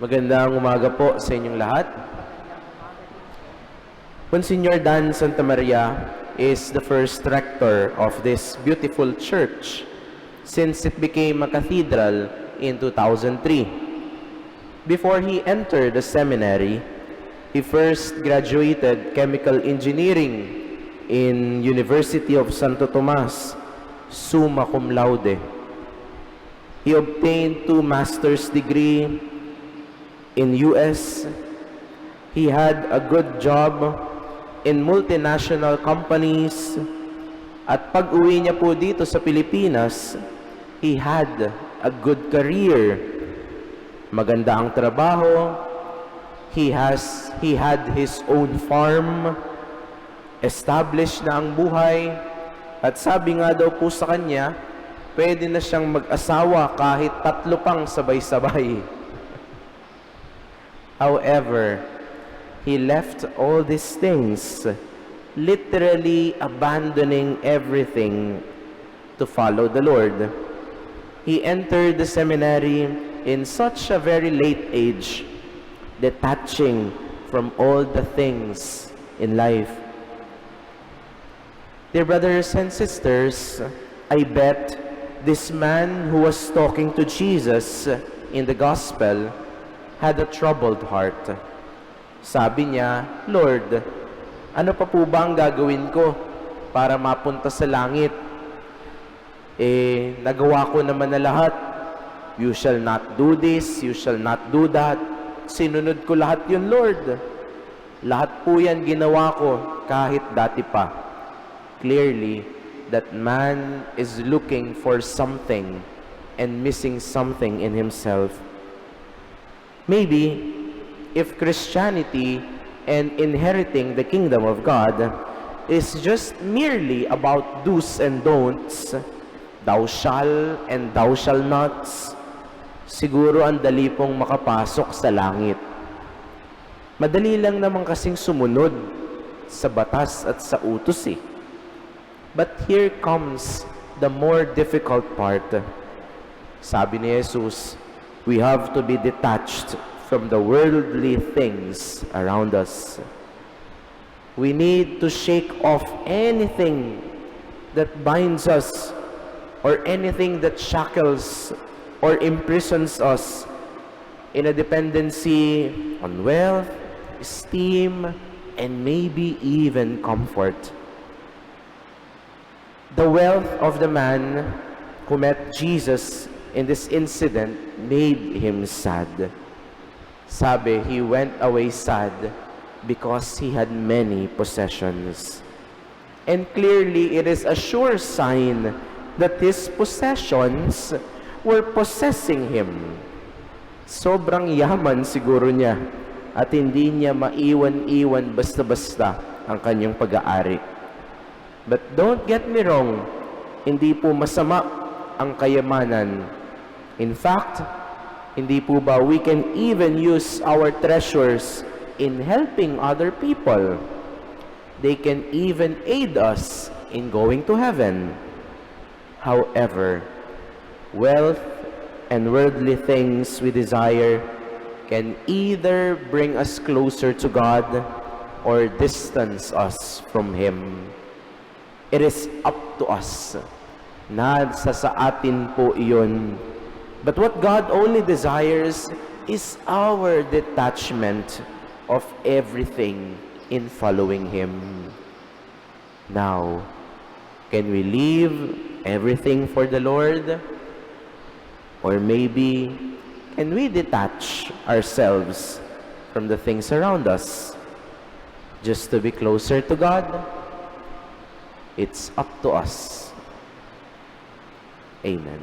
Magandang umaga po sa inyong lahat. Monsignor Dan Santa Maria is the first rector of this beautiful church since it became a cathedral in 2003. Before he entered the seminary, he first graduated chemical engineering in University of Santo Tomas, summa cum laude. He obtained 2 master's degree in US. He had a good job in multinational companies. At pag-uwi niya po dito sa Pilipinas, he had a good career. Maganda ang trabaho. He had his own farm. Established na ang buhay. At sabi nga daw po sa kanya, pwede na siyang mag-asawa kahit 3 pang sabay-sabay. However, he left all these things, literally abandoning everything to follow the Lord. He entered the seminary in such a very late age, detaching from all the things in life. Dear brothers and sisters, I bet this man who was talking to Jesus in the gospel had a troubled heart. Sabi niya, Lord, ano pa po ba ang gagawin ko para mapunta sa langit? Nagawa ko naman na lahat. You shall not do this, you shall not do that. Sinunod ko lahat yun, Lord. Lahat po yan ginawa ko kahit dati pa. Clearly, that man is looking for something and missing something in himself. Maybe, if Christianity and inheriting the kingdom of God is just merely about do's and don'ts, thou shall and thou shall nots, siguro ang dali pong makapasok sa langit. Madali lang naman kasing sumunod sa batas at sa utos eh. But here comes the more difficult part. Sabi ni Jesus, we have to be detached from the worldly things around us. We need to shake off anything that binds us or anything that shackles or imprisons us in a dependency on wealth, esteem, and maybe even comfort. The wealth of the man who met Jesus in this incident made him sad. Sabi, he went away sad because he had many possessions. And clearly, it is a sure sign that his possessions were possessing him. Sobrang yaman siguro niya at hindi niya maiwan-iwan basta-basta ang kanyang pag-aari. But don't get me wrong, hindi po masama ang kayamanan. In fact, hindi po ba we can even use our treasures in helping other people. They can even aid us in going to heaven. However, wealth and worldly things we desire can either bring us closer to God or distance us from Him. It is up to us. Nasa sa atin po iyon. But what God only desires is our detachment of everything in following Him. Now, can we leave everything for the Lord? Or maybe, can we detach ourselves from the things around us just to be closer to God? It's up to us. Amen.